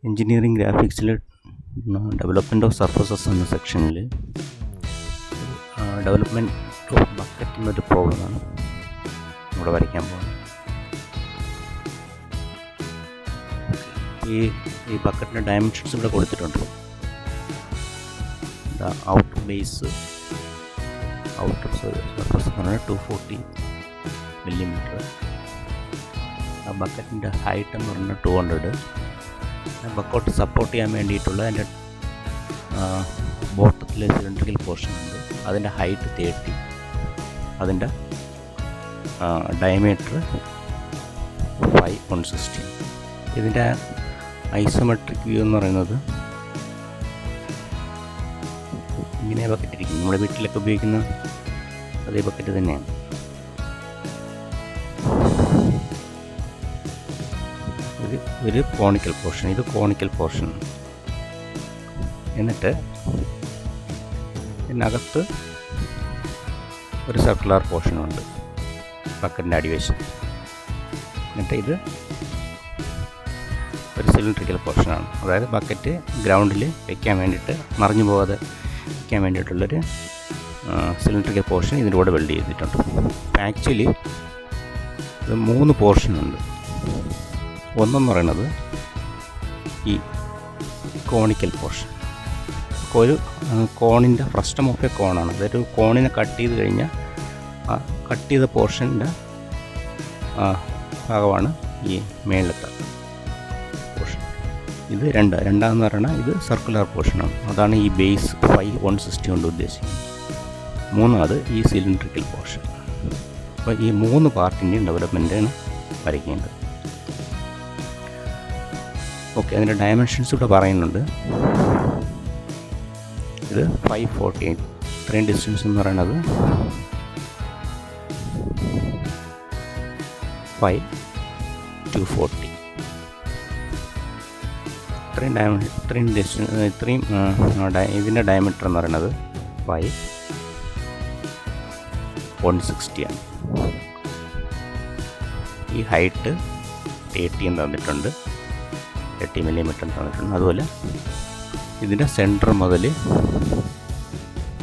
Engineering ഗ്രാഫിക്സിൽ development of surfaces എന്ന സെക്ഷനിൽ development of bucket എന്നൊരു പ്രോബ്ലമാണ് ഇവിടെ വരയ്ക്കാൻ പോകുന്നത്. ഈ ബക്കറ്റിൻ്റെ ഡയമെൻഷൻസ് ഇവിടെ കൊടുത്തിട്ടുണ്ട്. ഔട്ടർ ബേസ് ഔട്ടർ സർഫസ് എന്ന് പറഞ്ഞാൽ 240 മില്ലിമീറ്റർ. ആ ബക്കറ്റിൻ്റെ ഹൈറ്റ് എന്ന് പറഞ്ഞാൽ 200. ബക്കോട്ട് സപ്പോർട്ട് ചെയ്യാൻ വേണ്ടിയിട്ടുള്ള അതിൻ്റെ ബോട്ടത്തിലെ സിലിണ്ടറിക്കൽ പോർഷൻ ഉണ്ട്, അതിൻ്റെ ഹൈറ്റ് 30, അതിൻ്റെ ഡയമീറ്റർ 160. ഇതിൻ്റെ ഐസോമെട്രിക് വ്യൂ എന്ന് പറയുന്നത് ഇങ്ങനെ ബക്കറ്റ് ഇരിക്കും. നമ്മുടെ വീട്ടിലൊക്കെ ഉപയോഗിക്കുന്ന അതേ ബക്കറ്റ് തന്നെയാണ്. ഒരു കോണിക്കൽ പോർഷൻ, ഇത് കോണിക്കൽ പോർഷൻ. എന്നിട്ട് ഇതിനകത്ത് ഒരു സർക്കുലർ പോർഷനുണ്ട് ബക്കറ്റിൻ്റെ അടിവശം. എന്നിട്ട് ഇത് ഒരു സിലിണ്ടറിക്കൽ പോർഷനാണ്, അതായത് ബക്കറ്റ് ഗ്രൗണ്ടിൽ വയ്ക്കാൻ വേണ്ടിയിട്ട് മറിഞ്ഞു പോകാതെ വയ്ക്കാൻ വേണ്ടിയിട്ടുള്ളൊരു സിലിണ്ടറിക്കൽ പോർഷൻ ഇതിൻ്റെ കൂടെ വെൽഡ് ചെയ്തിട്ടുണ്ട്. ആക്ച്വലി ഇത് 3 പോർഷനുണ്ട്. ഒന്നെന്ന് പറയുന്നത് ഈ കോണിക്കൽ പോർഷൻ, ഒരു കോണിൻ്റെ ഫ്രസ്റ്റം ഓഫ് എ കോണാണ്. അതൊരു കോണിനെ കട്ട് ചെയ്ത് കഴിഞ്ഞാൽ ആ കട്ട് ചെയ്ത പോർഷൻ്റെ ഭാഗമാണ് ഈ മേളത്തെ പോർഷൻ. ഇത് രണ്ടാമെന്ന് പറയുന്നത് ഇത് സർക്കുലർ പോർഷനാണ്, അതാണ് ഈ ബേസ് 160 കൊണ്ട് ഉദ്ദേശിക്കുന്നത്. മൂന്നാമത് ഈ സിലിണ്ടറിക്കൽ പോർഷൻ. അപ്പോൾ ഈ 3 പാർട്ടിൻ്റെയും ഡെവലപ്മെൻറ്റാണ് വരയ്ക്കേണ്ടത്. ഓക്കെ, അതിൻ്റെ ഡയമെൻഷൻസ് ഇവിടെ പറയുന്നുണ്ട്. ഇത് 548, ഇത്രയും ഡിസ്റ്റൻസ് എന്ന് പറയുന്നത് 240. ഇത്രയും ഡിസ്റ്റൻസ്, ഇതിൻ്റെ ഡയമീറ്റർ എന്ന് പറയുന്നത് 160 ആണ്. ഈ ഹൈറ്റ് 30 തന്നിട്ടുണ്ട്, 30 മില്ലിമീറ്റർ തന്നിട്ടുണ്ട്. അതുപോലെ ഇതിൻ്റെ സെൻറ്റർ മുതൽ,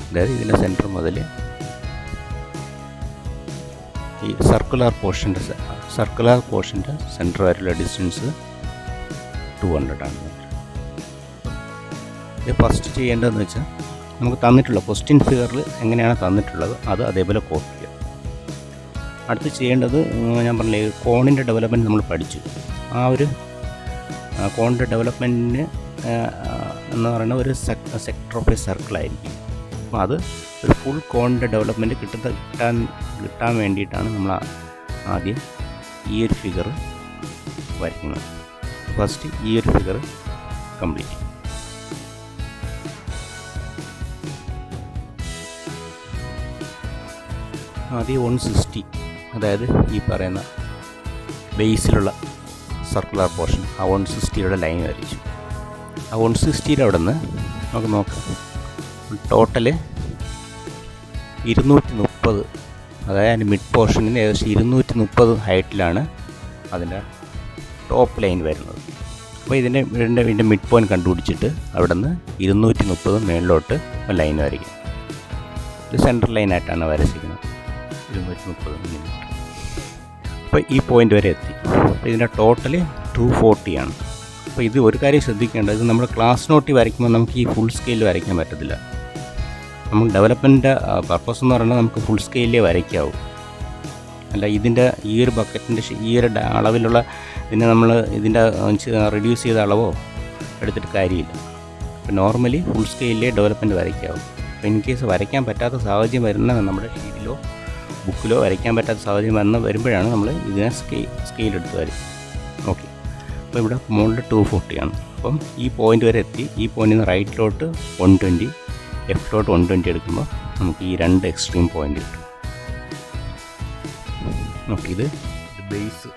അതായത് ഇതിൻ്റെ സെൻറ്റർ മുതൽ ഈ സർക്കുലർ പോർഷൻ്റെ സെൻറ്റർ വരെയുള്ള ഡിസ്റ്റൻസ് 200 ആണ്. ഇത് ഫസ്റ്റ് ചെയ്യേണ്ടതെന്ന് വെച്ചാൽ നമുക്ക് തന്നിട്ടുള്ള ക്വസ്റ്റ്യൻ ഫിഗറിൽ എങ്ങനെയാണ് തന്നിട്ടുള്ളത് അത് അതേപോലെ കോപ്പി ചെയ്യുക. അടുത്ത് ചെയ്യേണ്ടത് ഞാൻ പറഞ്ഞില്ലേ, കോണിൻ്റെ ഡെവലപ്മെൻറ്റ് നമ്മൾ പഠിച്ചു. ആ ഒരു കോണിൻ്റെ ഡെവലപ്മെൻറ്റിന് എന്ന് പറയുന്ന ഒരു സെക്ടർ ഓഫ് എ സർക്കിളായിരിക്കും. അപ്പോൾ അത് ഒരു ഫുൾ കോണിൻ്റെ ഡെവലപ്മെൻറ്റ് കിട്ടാൻ വേണ്ടിയിട്ടാണ് നമ്മൾ ആദ്യം ഈ ഒരു ഫിഗർ വരയ്ക്കുന്നത്. ഫസ്റ്റ് ഈ ഒരു ഫിഗർ കംപ്ലീറ്റ് ചെയ്യും. ആദ്യം 160, അതായത് ഈ പറയുന്ന ബേസിലുള്ള സർക്കുലർ പോർഷൻ, ആ 160യുടെ ലൈൻ വരച്ചു. ആ 160യുടെ അവിടെ നിന്ന് നമുക്ക് നോക്കാം, ടോട്ടല് 230, അതായത് അതിൻ്റെ മിഡ് പോർഷനിന് ഏകദേശം 230 ഹൈറ്റിലാണ് അതിൻ്റെ ടോപ്പ് ലൈൻ വരുന്നത്. അപ്പോൾ ഇതിൻ്റെ മിഡ് പോയിൻറ്റ് കണ്ടുപിടിച്ചിട്ട് അവിടെ നിന്ന് 230 മേളിലോട്ട് ലൈൻ വരയ്ക്കും. ഇത് സെൻട്രൽ ലൈനായിട്ടാണ് വരച്ചിരിക്കുന്നത്, 230 മില്ലിമീറ്റർ. അപ്പോൾ ഈ പോയിൻ്റ് വരെ എത്തി. അപ്പോൾ ഇതിൻ്റെ ടോട്ടല് 240 ആണ്. അപ്പോൾ ഇത് ഒരു കാര്യം ശ്രദ്ധിക്കേണ്ടത്, ഇത് നമ്മുടെ ക്ലാസ് നോട്ടിൽ വരയ്ക്കുമ്പോൾ നമുക്ക് ഈ ഫുൾ സ്കെയിൽ വരയ്ക്കാൻ പറ്റത്തില്ല. നമുക്ക് ഡെവലപ്മെൻറ്റിൻ്റെ പർപ്പസ് എന്ന് പറയുന്നത് നമുക്ക് ഫുൾ സ്കെയിലേ വരയ്ക്കാവൂ. അല്ല, ഇതിൻ്റെ ഈ ഒരു ബക്കറ്റിൻ്റെ ഈ ഒരു അളവിലുള്ള ഇതിനെ നമ്മൾ ഇതിൻ്റെ റിഡ്യൂസ് ചെയ്ത അളവോ എടുത്തിട്ട് കാര്യമില്ല. അപ്പോൾ നോർമലി ഫുൾ സ്കെയിലേ ഡെവലപ്മെൻറ്റ് വരയ്ക്കാവൂ. അപ്പോൾ ഇൻ കേസ് വരയ്ക്കാൻ പറ്റാത്ത സാഹചര്യം വരുന്ന നമ്മുടെ ഷീറ്റിലോ ബുക്കിലോ വരയ്ക്കാൻ പറ്റാത്ത സാഹചര്യം വരുമ്പോഴാണ് നമ്മൾ ഇതിനെ സ്കെയിൽ എടുത്ത് വരും. ഓക്കെ, അപ്പോൾ ഇവിടെ മുകളിൽ 240 ആണ്. അപ്പം ഈ പോയിൻ്റ് വരെ എത്തി. ഈ പോയിൻറ്റിൽ നിന്ന് റൈറ്റിലോട്ട് 120, ലെഫ്റ്റിലോട്ട് 120 എടുക്കുമ്പോൾ നമുക്ക് ഈ 2 എക്സ്ട്രീം പോയിൻ്റ് കിട്ടും. ഓക്കെ, ഇത് ബേസ്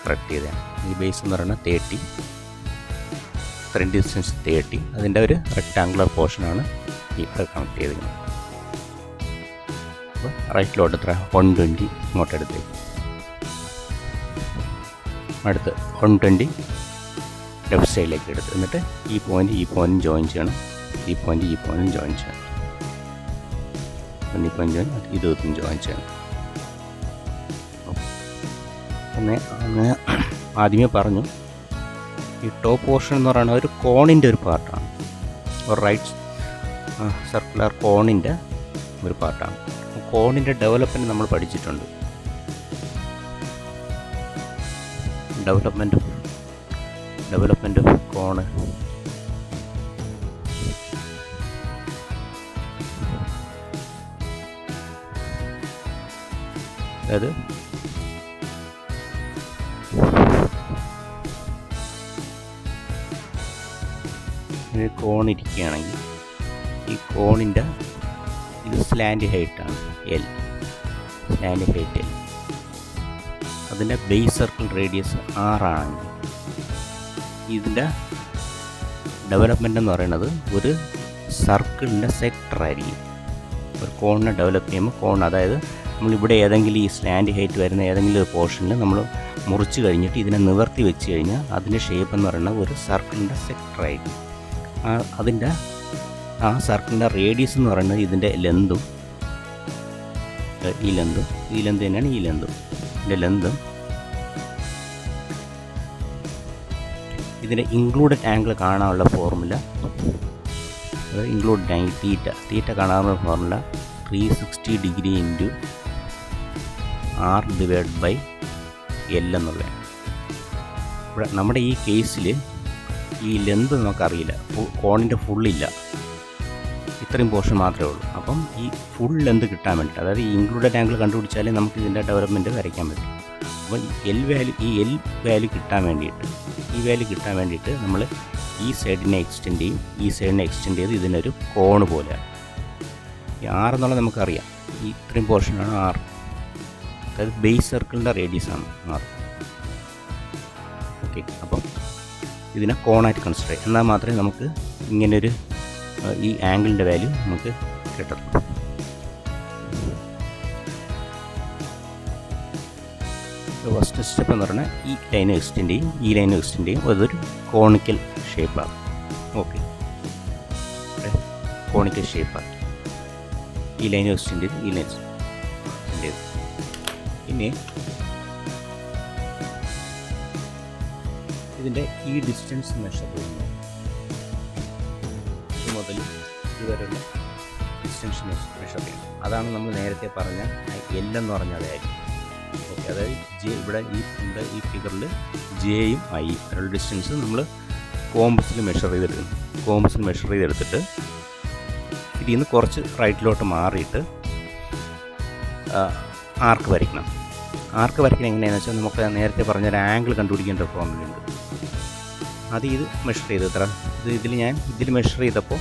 കറക്റ്റ് ചെയ്തതാണ്. ഈ ബേസ് എന്ന് പറയുന്നത് 30, ഫ്രണ്ട് ഡിസ്റ്റൻസ് 30, അതിൻ്റെ ഒരു റെക്ടാങ്കുലർ പോർഷനാണ് ഇവിടെ കണക്ട് ചെയ്തിരിക്കുന്നത്. അപ്പോൾ റൈറ്റിലോട്ട് എത്ര 120 ഇങ്ങോട്ടെടുത്തേക്ക്, അടുത്ത് 120 ലെഫ്റ്റ് സൈഡിലേക്ക് എടുത്ത് എന്നിട്ട് ഈ പോയിൻറ്റും ജോയിൻ ചെയ്യണം, ഈ പോയിൻറ്റും ജോയിൻ ചെയ്യണം, ഈ പോയിൻറ്റ് ഇതും ജോയിൻ ചെയ്യണം. അങ്ങനെ ആദ്യമേ പറഞ്ഞു, ഈ ടോപ്പ് പോർഷൻ എന്ന് പറയുന്നത് ഒരു കോണിൻ്റെ ഒരു പാർട്ടാണ്, ഒരു റൈറ്റ് സർക്കുലർ കോണിൻ്റെ ഒരു പാർട്ടാണ്. കോണിൻ്റെ ഡെവലപ്മെൻറ്റ് നമ്മൾ പഠിച്ചിട്ടുണ്ട്. ഡെവലപ്മെൻറ്റ് ഓഫ് കോണ്, അതായത് കോൺ ഇരിക്കുകയാണെങ്കിൽ ഈ കോണിൻ്റെ ഇത് സ്ലാൻഡ് ഹൈറ്റാണ് എൽ, സ്ലാൻഡ് ഹൈറ്റ് എൽ. അതിൻ്റെ ബേസ് സർക്കിൾ റേഡിയസ് 6 ആണെങ്കിൽ ഇതിൻ്റെ ഡെവലപ്മെൻ്റ് എന്ന് പറയുന്നത് ഒരു സർക്കിളിൻ്റെ സെക്ടർ ആയിരിക്കും. ഒരു കോണിനെ ഡെവലപ്പ് ചെയ്യുമ്പോൾ കോൺ, അതായത് നമ്മളിവിടെ ഏതെങ്കിലും ഈ സ്ലാൻഡ് ഹൈറ്റ് വരുന്ന ഏതെങ്കിലും ഒരു പോർഷനിൽ നമ്മൾ മുറിച്ച് കഴിഞ്ഞിട്ട് ഇതിനെ നിവർത്തി വെച്ച് കഴിഞ്ഞാൽ അതിൻ്റെ ഷേപ്പ് എന്ന് പറയുന്നത് ഒരു സർക്കിളിൻ്റെ സെക്ടർ ആയിരിക്കും. അതിൻ്റെ ആ സർക്കിളിൻ്റെ റേഡിയസ് എന്ന് പറയുന്നത് ഇതിൻ്റെ ലെന്തും, ഈ ലെന്ത് തന്നെയാണ് ഈ ലെന്തും, ഇതിൻ്റെ ലെന്തും ഇതിൻ്റെ ഇൻക്ലൂഡഡ് ആംഗിൾ കാണാനുള്ള ഫോർമുല, അതായത് ഇൻക്ലൂഡഡ് ആംഗിൾ തീറ്റ കാണാനുള്ള formula 360 degree into R divide by L എന്നുള്ളതാണ്. ഇവിടെ നമ്മുടെ ഈ കേസിൽ ഈ ലെന്ത് നമുക്കറിയില്ല, കോണിൻ്റെ ഫുള്ളില്ല, ഇത്രയും പോർഷൻ മാത്രമേ ഉള്ളൂ. അപ്പം ഈ ഫുൾ ലെന്ത് കിട്ടാൻ വേണ്ടിയിട്ട്, അതായത് ഈ ഇൻക്ലൂഡഡ് ആംഗിൾ കണ്ടുപിടിച്ചാലേ നമുക്ക് ഇതിൻ്റെ ഡെവലപ്മെൻറ്റ് വരയ്ക്കാൻ പറ്റും. അപ്പോൾ ഈ എൽ വാല്യൂ കിട്ടാൻ വേണ്ടിയിട്ട് നമ്മൾ ഈ സൈഡിനെ എക്സ്റ്റെൻഡ് ചെയ്യും, ഈ സൈഡിനെ എക്സ്റ്റെൻഡ് ചെയ്ത് ഇതിനൊരു കോണ് പോലെയാണ്. ഈ 6 എന്നുള്ളത് നമുക്കറിയാം, ഈ ഇത്രയും പോർഷനാണ് 6, അതായത് ബേസ് സർക്കിളിൻ്റെ റേഡിയസാണ് 6. ഓക്കെ, അപ്പം ഇതിനെ കോണായിട്ട് കൺസിഡർ ചെയ്യും, എന്നാൽ മാത്രമേ നമുക്ക് ഇങ്ങനൊരു ഈ ആംഗിളിൻ്റെ വാല്യൂ നമുക്ക് കിട്ടത്തുള്ളൂ. ഫസ്റ്റ് സ്റ്റെപ്പ് എന്ന് പറഞ്ഞാൽ ഈ ലൈൻ എക്സ്റ്റെൻഡ് ചെയ്യും, അതൊരു കോണിക്കൽ ഷേപ്പാണ്. ഓക്കെ, കോണിക്കൽ ഷേപ്പാണ്. ഈ ലൈൻ എക്സ്റ്റെൻഡ് ചെയ്ത് ഈ ലൈൻ എക്സ്റ്റെൻഡ് ചെയ്ത് പിന്നെ ഇതിൻ്റെ ഈ ഡിസ്റ്റൻസ് മെഷർ ചെയ്യുന്നു. ഇത് മുതൽ ഇതുവരെയുള്ള ഡിസ്റ്റൻസ് മെഷർ ചെയ്യണം. അതാണ് നമ്മൾ നേരത്തെ പറഞ്ഞ L എന്ന് പറഞ്ഞാൽ അതായിരിക്കും. ഓക്കെ, അതായത് ഇവിടെ ഈ ഫിഗറിൽ ജെയും ഐയും അതിനുള്ള ഡിസ്റ്റൻസ് നമ്മൾ കോമ്പസിൽ മെഷർ ചെയ്തെടുത്തിട്ട് ഇതിൽ നിന്ന് കുറച്ച് റൈറ്റിലോട്ട് മാറിയിട്ട് ആർക്ക് വരയ്ക്കണം. എങ്ങനെയാണെന്ന് വെച്ചാൽ നമുക്ക് നേരത്തെ പറഞ്ഞൊരു ആംഗിൾ കണ്ടുപിടിക്കേണ്ട ഒരു ഫോർമുലയുണ്ട്. ഇത് മെഷർ ചെയ്ത് ഇതിൽ മെഷർ ചെയ്തപ്പോൾ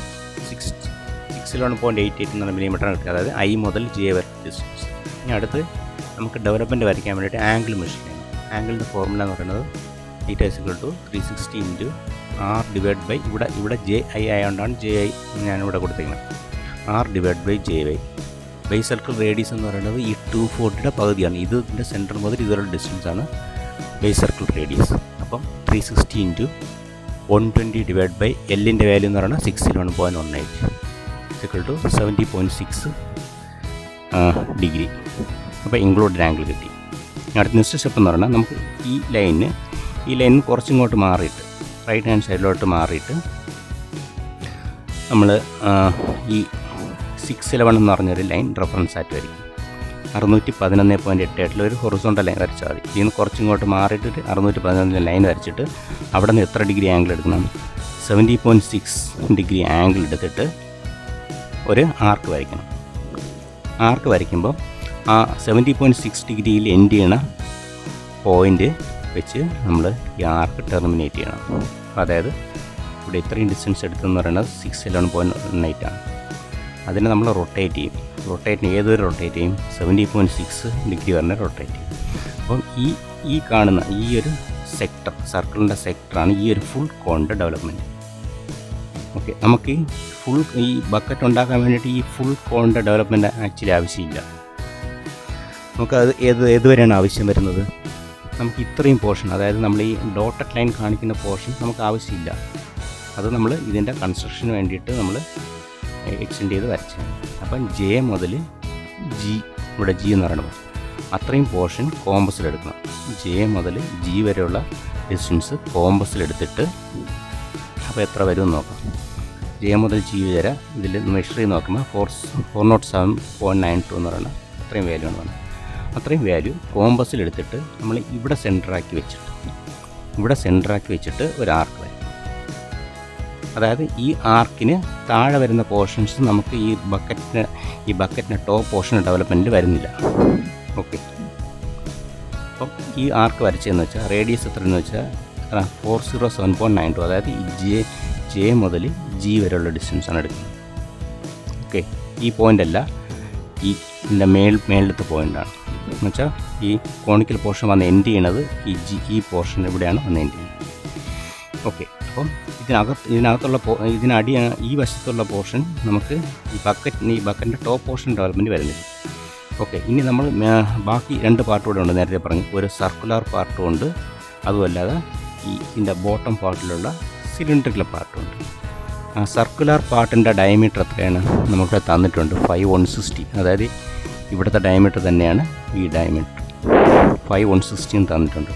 61.88 മില്ലിമീറ്റർ കിട്ടുക, അതായത് ഐ മുതൽ ജെ വരെ ഡിസ്റ്റൻസ്. ഇനി അടുത്ത് നമുക്ക് ഡെവലപ്മെൻറ്റ് വരയ്ക്കാൻ വേണ്ടിയിട്ട് ആംഗിൾ മെഷർ ചെയ്യണം. ആംഗിളിൻ്റെ ഫോർമുല എന്ന് പറയുന്നത് θ = 360 ഇൻറ്റു R ഡിവൈഡ് ബൈ ഇവിടെ ജെ ഐ ആയതുകൊണ്ടാണ് ജെ ഐ ഞാനിവിടെ കൊടുത്തിരിക്കുന്നത്, R divide by J Y. Base circle radius എന്ന് പറയുന്നത് ഈ 240യുടെ പകുതിയാണ്. ഇതിൻ്റെ സെൻറ്റർ മുതൽ ഇതുവരെ ഡിസ്റ്റൻസാണ് ബേസ് സർക്കിൾ റേഡിയസ്. അപ്പം 360 ഇൻറ്റു 120 ഡിവൈഡ് ബൈ എല്ലിൻ്റെ വാല്യൂ എന്ന് പറയുന്നത് 601.18 = 70.6 ഡിഗ്രി. അപ്പോൾ ഇൻക്ലൂഡഡ് ആംഗിൾ കിട്ടി. അടുത്ത നെക്സ്റ്റ് സ്റ്റെപ്പ് എന്ന് പറഞ്ഞാൽ നമുക്ക് ഈ ലൈനിന് കുറച്ചിങ്ങോട്ട് മാറിയിട്ട് റൈറ്റ് ഹാൻഡ് സൈഡിലോട്ട് മാറിയിട്ട് നമ്മൾ ഈ 611 എന്ന് പറഞ്ഞൊരു ലൈൻ റെഫറൻസ് ആയിട്ട് വരും. 611.88 ഒരു ഹൊറിസോണ്ടൽ ലൈൻ വരച്ചാൽ മതി. ഇതിൽ നിന്ന് കുറച്ചിങ്ങോട്ട് മാറിയിട്ട് 611 ലൈൻ വരച്ചിട്ട് അവിടെ നിന്ന് എത്ര ഡിഗ്രി ആംഗിൾ എടുക്കണം? 70.6 ഡിഗ്രി ആംഗിൾ എടുത്തിട്ട് ഒരു ആർക്ക് വരയ്ക്കണം. ആർക്ക് വരയ്ക്കുമ്പോൾ ആ 70.6 ഡിഗ്രിയിൽ എൻഡ് ചെയ്യണ പോയിൻ്റ് വെച്ച് നമ്മൾ ഈ ആർക്ക് ടെർമിനേറ്റ് ചെയ്യണം. അതായത് ഇവിടെ ഇത്രയും ഡിസ്റ്റൻസ് എടുത്തെന്ന് പറയുന്നത് 611.18 ആണ്. അതിനെ നമ്മൾ റൊട്ടേറ്റ് ചെയ്യും. ഏതൊരു റൊട്ടേറ്റ് ചെയ്യും? 70.6 ഡിഗ്രി വരെ റൊട്ടേറ്റ് ചെയ്യും. അപ്പം ഈ കാണുന്ന ഈ ഒരു സെക്ടർ, സർക്കിളിൻ്റെ സെക്ടറാണ് ഈ ഒരു ഫുൾ കോണിൻ്റെ ഡെവലപ്മെൻറ്റ്. ഓക്കെ, നമുക്ക് ഈ ബക്കറ്റ് ഉണ്ടാക്കാൻ വേണ്ടിയിട്ട് ഈ ഫുൾ കോണിൻ്റെ ഡെവലപ്മെൻറ്റ് ആക്ച്വലി ആവശ്യമില്ല. നമുക്കത് ഏതുവരെയാണ് ആവശ്യം വരുന്നത്? നമുക്ക് ഇത്രയും പോർഷൻ, അതായത് നമ്മൾ ഈ ഡോട്ടഡ് ലൈൻ കാണിക്കുന്ന പോർഷൻ നമുക്ക് ആവശ്യമില്ല. അത് നമ്മൾ ഇതിൻ്റെ കൺസ്ട്രക്ഷന് വേണ്ടിയിട്ട് നമ്മൾ എക്സ്റ്റെൻഡ് ചെയ്ത് വരച്ചാണ്. അപ്പം ജെ മുതൽ ജി, ഇവിടെ ജി എന്ന് പറയുന്നത് അത്രയും പോർഷൻ കോമ്പസിലെടുക്കണം. ജെ മുതൽ ജി വരെയുള്ള ഡിസ്റ്റൻസ് കോമ്പസിലെടുത്തിട്ട് അപ്പോൾ എത്ര വരുമെന്ന് നോക്കാം. ജെ മുതൽ ജി വരെ ഇതിൽ മെഷർ ചെയ്ത് നോക്കുമ്പോൾ 407.92 എന്ന് പറയുന്ന അത്രയും വാല്യൂ ആണ് പറഞ്ഞത്. അത്രയും വാല്യൂ കോമ്പസിലെടുത്തിട്ട് നമ്മൾ ഇവിടെ സെൻറ്ററാക്കി വെച്ചിട്ട് ഒരു ആർക്ക് വരും. അതായത് ഈ ആർക്കിന് താഴെ വരുന്ന പോർഷൻസ് നമുക്ക് ഈ ബക്കറ്റിൻ്റെ ടോപ്പ് പോർഷൻ ഡെവലപ്മെൻറ്റ് വരുന്നില്ല. ഓക്കെ, അപ്പം ഈ ആർക്ക് വരച്ചതെന്ന് വെച്ചാൽ റേഡിയസ് എത്രയെന്ന് വെച്ചാൽ 407.92, അതായത് ഈ ജെ മുതൽ ജി വരെയുള്ള ഡിസ്റ്റൻസാണ് എടുക്കുന്നത്. ഓക്കെ, ഈ പോയിൻ്റല്ല, ഇതിൻ്റെ മേളിലത്തെ പോയിൻ്റാണ്. എന്ന് വെച്ചാൽ ഈ കോണിക്കൽ പോർഷൻ വന്ന് എൻഡ് ചെയ്യണത് ഈ പോർഷൻ ഇവിടെയാണ് വന്ന് എൻഡ് ചെയ്യുന്നത്. ഓക്കെ, അപ്പം ഇതിനകത്തുള്ള ഈ വശത്തുള്ള പോർഷൻ നമുക്ക് ഈ ബക്കറ്റിൻ്റെ ടോപ്പ് പോർഷൻ ഡെവലപ്മെൻറ്റ് വരുന്നില്ല. ഓക്കെ, ഇനി നമ്മൾ ബാക്കി 2 പാർട്ട് കൂടെ ഉണ്ട്. നേരത്തെ പറഞ്ഞു ഒരു സർക്കുലർ പാർട്ടും ഉണ്ട്, അതുമല്ലാതെ ഇതിൻ്റെ ബോട്ടം പാർട്ടിലുള്ള സിലിണ്ടറിക്കൽ പാർട്ടും ഉണ്ട്. ആ സർക്കുലർ പാർട്ടിൻ്റെ ഡയമീറ്റർ എത്രയാണ് നമുക്ക് തന്നിട്ടുണ്ട്, 5160. അതായത് ഇവിടുത്തെ ഡയമീറ്റർ തന്നെയാണ് ഈ ഡയമീറ്റർ, 5160 തന്നിട്ടുണ്ട്.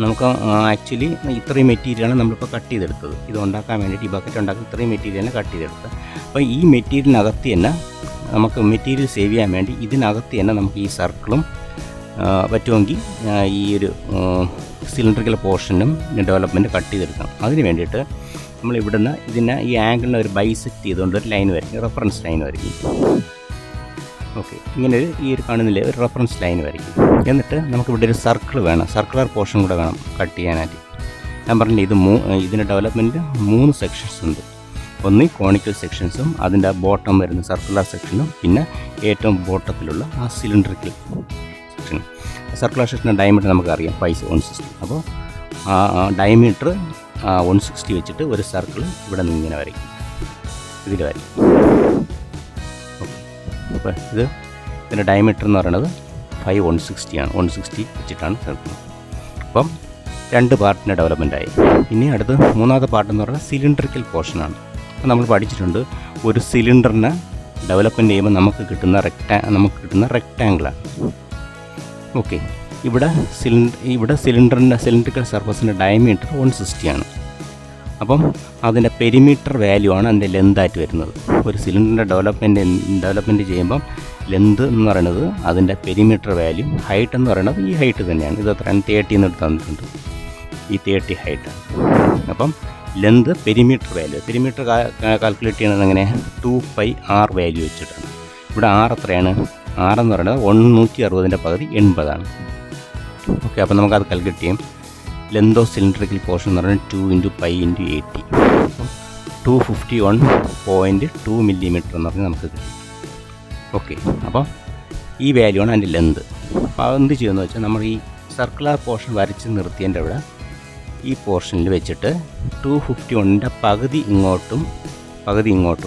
നമുക്ക് ആക്ച്വലി ഇത്രയും മെറ്റീരിയലാണ് നമ്മളിപ്പോൾ കട്ട് ചെയ്തെടുത്തത്. ഇത് ഉണ്ടാക്കാൻ വേണ്ടിയിട്ട്, ഈ ബക്കറ്റ് ഉണ്ടാക്കി ഇത്രയും മെറ്റീരിയലാണ് കട്ട് ചെയ്തെടുത്തത്. അപ്പോൾ ഈ മെറ്റീരിയലിനകത്ത് തന്നെ നമുക്ക് മെറ്റീരിയൽ സേവ് ചെയ്യാൻ വേണ്ടി ഇതിനകത്ത് തന്നെ നമുക്ക് ഈ സർക്കിളും പറ്റുമെങ്കിൽ ഈ ഒരു സിലിണ്ടറിക്കൽ പോർഷനും ഡെവലപ്മെൻറ്റ് കട്ട് ചെയ്തെടുക്കണം. അതിന് വേണ്ടിയിട്ട് നമ്മൾ ഇവിടുന്ന് ഈ ആംഗിളിനെ ഒരു ബൈസെക്റ്റ് ചെയ്തുകൊണ്ട് ഒരു ലൈൻ വരയ്ക്കും, റെഫറൻസ് ലൈൻ വരയ്ക്കും. ഓക്കെ, ഇങ്ങനെ ഈ ഒരു കാണുന്നില്ലേ, ഒരു റെഫറൻസ് ലൈൻ വരയ്ക്കും. എന്നിട്ട് നമുക്കിവിടെ ഒരു സർക്കിൾ വേണം, സർക്കുലർ പോർഷൻ കൂടെ വേണം കട്ട് ചെയ്യാനായിട്ട്. ഞാൻ പറഞ്ഞില്ലേ, ഇതിൻ്റെ ഡെവലപ്മെൻറ്റ് 3 സെക്ഷൻസ് ഉണ്ട്. ഒന്ന് കോണിക്കൽ സെക്ഷൻസും അതിൻ്റെ ബോട്ടം വരുന്ന സർക്കുലർ സെക്ഷനും പിന്നെ ഏറ്റവും ബോട്ടത്തിലുള്ള ആ സിലിണ്ടറിക്കൽ സെക്ഷൻ. സർക്കുലർ സെക്ഷൻ്റെ ഡയമീറ്റർ നമുക്കറിയാം 160. അപ്പോൾ ആ ഡയമീറ്റർ 160 വെച്ചിട്ട് ഒരു സർക്കിൾ ഇവിടെ നിന്ന് ഇങ്ങനെ വരയ്ക്കും, ഇതിൽ വരയ്ക്കും. അപ്പോൾ ഇതിൻ്റെ ഡയമീറ്റർ എന്ന് പറയുന്നത് 160 ആണ്. 160 വെച്ചിട്ടാണ് സർക്കിൾ. അപ്പം 2 പാർട്ടിൻ്റെ ഡെവലപ്മെൻറ്റായി. ഇനി അടുത്ത് 3ാമത്തെ പാർട്ട് എന്ന് പറയുന്നത് സിലിണ്ടറിക്കൽ പോർഷനാണ്. അപ്പോൾ നമ്മൾ പഠിച്ചിട്ടുണ്ട്, ഒരു സിലിണ്ടറിനെ ഡെവലപ്മെൻറ്റ് ചെയ്യുമ്പോൾ നമുക്ക് കിട്ടുന്ന റെക്റ്റാങ്കിളാണ്. ഓക്കെ, ഇവിടെ സിലിണ്ടറിക്കൽ സർഫസിൻ്റെ ഡയമീറ്റർ 160 ആണ്. അപ്പം അതിൻ്റെ പെരിമീറ്റർ വാല്യൂ ആണ് അതിൻ്റെ ലെന്തായിട്ട് വരുന്നത്. ഒരു സിലിണ്ടറിൻ്റെ ഡെവലപ്മെൻറ്റ് ചെയ്യുമ്പം ലെന്ത് എന്ന് പറയുന്നത് അതിൻ്റെ പെരിമീറ്റർ വാല്യൂ, ഹൈറ്റ് എന്ന് പറയുന്നത് ഈ ഹൈറ്റ് തന്നെയാണ്. ഇത് എത്രയാണ് 30 എന്ന് തന്നിട്ടുണ്ട്, ഈ 30 ഹൈറ്റാണ്. അപ്പം length perimeter value, perimeter calculate ചെയ്യുന്നത് എങ്ങനെ, 2πr വാല്യൂ വെച്ചിട്ടാണ്. ഇവിടെ r എത്രയാണ്, r എന്ന് പറയുന്നത് 160ൻ്റെ പകുതി 80 ആണ്. ഓക്കെ, അപ്പോൾ നമുക്കത് കാൽക്കുലേറ്റ് ചെയ്യും. ലെന്ത് ഓഫ് സിലിണ്ടറിക്കൽ പോർഷൻ എന്ന് പറയുന്നത് 2 × π × 80, 251.2 മില്ലിമീറ്റർ എന്ന് പറഞ്ഞാൽ നമുക്ക് കിട്ടും. ഓക്കെ, അപ്പോൾ ഈ വാല്യൂ ആണ് അതിൻ്റെ ലെന്ത്. അപ്പോൾ അതെന്ത് ചെയ്യുമെന്ന് വെച്ചാൽ നമ്മൾ ഈ സർക്കുലർ പോർഷൻ വരച്ച് നിർത്തിയതിൻ്റെ അവിടെ ഈ പോർഷനിൽ വെച്ചിട്ട് 251ൻ്റെ പകുതി ഇങ്ങോട്ടും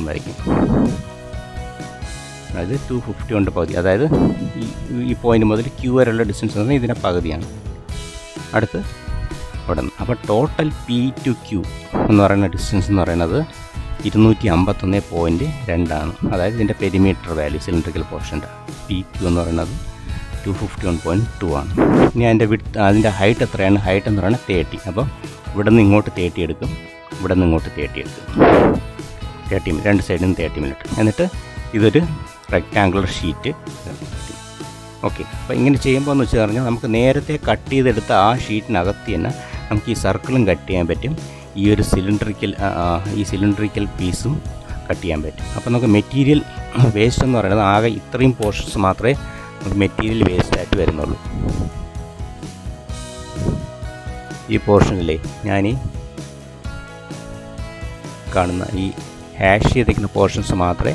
വരയ്ക്കും. അതായത് 251ൻ്റെ പകുതി, അതായത് ഈ പോയിൻ്റ് മുതൽ ക്യൂ വരെയുള്ള ഡിസ്റ്റൻസ് എന്ന് പറഞ്ഞാൽ ഇതിൻ്റെ പകുതിയാണ്. അടുത്ത് ഇവിടെ നിന്ന് അപ്പോൾ ടോട്ടൽ P-Q എന്ന് പറയുന്ന ഡിസ്റ്റൻസ് എന്ന് പറയുന്നത് 251.2 ആണ്. അതായത് ഇതിൻ്റെ പെരിമീറ്റർ വാല്യൂ സിലിണ്ടറിക്കൽ പോർഷൻ്റെ PQ എന്ന് പറയുന്നത് 251.2 ആണ്. ഇനി അതിൻ്റെ ഹൈറ്റ് എത്രയാണ്, ഹൈറ്റ് എന്ന് പറയുന്നത് 30. അപ്പോൾ ഇവിടെ നിന്ന് ഇങ്ങോട്ട് 30 എടുക്കും, ഇവിടെ നിന്ന് ഇങ്ങോട്ട് 30 എടുക്കും, 30 രണ്ട് സൈഡിൽ നിന്ന് 30 മിനിറ്റ്. എന്നിട്ട് ഇതൊരു റെക്റ്റാങ്കുലർ ഷീറ്റ്. ഓക്കെ, അപ്പോൾ ഇങ്ങനെ ചെയ്യുമ്പോൾ എന്ന് വെച്ച് പറഞ്ഞാൽ നമുക്ക് നേരത്തെ കട്ട് ചെയ്തെടുത്ത ആ ഷീറ്റിനകത്ത് തന്നെ നമുക്ക് ഈ സർക്കിളും കട്ട് ചെയ്യാൻ പറ്റും, ഈ സിലിണ്ടറിക്കൽ പീസും കട്ട് ചെയ്യാൻ പറ്റും. അപ്പോൾ നമുക്ക് മെറ്റീരിയൽ വേസ്റ്റ് എന്ന് പറയുന്നത് ആകെ ഇത്രയും പോർഷൻസ് മാത്രമേ നമുക്ക് മെറ്റീരിയൽ വേസ്റ്റായിട്ട് വരുന്നുള്ളൂ. ഈ പോർഷനിലെ ഞാൻ കാണുന്ന ഈ ഹാഷ് ചെയ്തിരിക്കുന്ന പോർഷൻസ് മാത്രമേ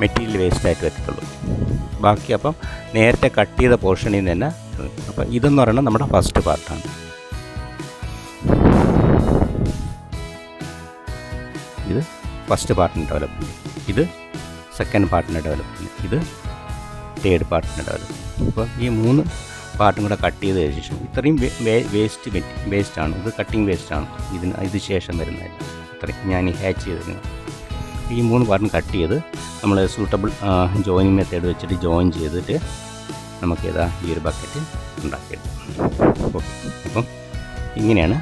മെറ്റീരിയൽ വേസ്റ്റായിട്ട് വരത്തുള്ളൂ. ബാക്കി അപ്പം നേരത്തെ കട്ട് ചെയ്ത പോർഷനിൽ നിന്ന് തന്നെ. അപ്പം ഇതെന്ന് പറയുന്നത് നമ്മുടെ ഫസ്റ്റ് പാർട്ടാണ്. ഇത് ഫസ്റ്റ് പാർട്ടിൻ്റെ ഡെവലപ്മെൻറ്റ്, ഇത് സെക്കൻഡ് പാർട്ടിൻ്റെ ഡെവലപ്മെൻറ്റ്, ഇത് തേർഡ് പാർട്ടിൻ്റെ ഡെവലപ്മെൻറ്റ്. അപ്പോൾ ഈ 3 പാർട്ടും കൂടെ കട്ട് ചെയ്തതിന് ശേഷം ഇത്രയും വേസ്റ്റാണ്, ഇത് കട്ടിങ് വേസ്റ്റാണ് ഇത് ശേഷം വരുന്നത്. ഇത്രയും ഞാൻ ഈ ഹാച്ച് ചെയ്തിരുന്നു. ഈ 3 പാർട്ടും കട്ട് ചെയ്ത് നമ്മൾ സൂട്ടബിൾ ജോയിനിങ് മെത്തേഡ് വെച്ചിട്ട് ജോയിൻ ചെയ്തിട്ട് നമുക്ക് ഈ ഒരു ബക്കറ്റ് ഉണ്ടാക്കിയെടുക്കാം. ഓക്കെ, അപ്പം ഇങ്ങനെയാണ്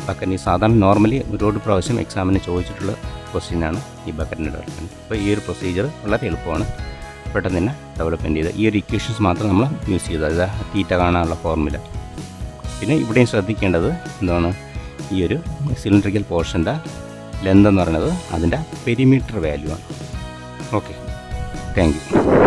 ബക്കറ്റ്. സാധാരണ നോർമലി ഒരുപാട് പ്രാവശ്യം എക്സാമിന് ചോദിച്ചിട്ടുള്ള ക്വസ്റ്റ്യനാണ് ഈ ബക്കറ്റിൻ്റെ ഡെവലപ്മെൻറ്റ്. അപ്പോൾ ഈ ഒരു പ്രൊസീജിയർ വളരെ എളുപ്പമാണ്, പെട്ടെന്ന് തന്നെ ഡെവലപ്മെൻറ്റ് ചെയ്ത് ഈ ഒരു ഇക്വേഷൻസ് മാത്രം നമ്മൾ യൂസ് ചെയ്തത്. തീറ്റ കാണാനുള്ള ഫോർമുല. പിന്നെ ഇവിടെയും ശ്രദ്ധിക്കേണ്ടത് എന്താണ്, ഈ ഒരു സിലിണ്ടറിക്കൽ പോർഷൻ്റെ ലെന്ത് എന്ന് പറയുന്നത് അതിൻ്റെ പെരിമീറ്റർ വാല്യൂ ആണ്. Okay, thank you.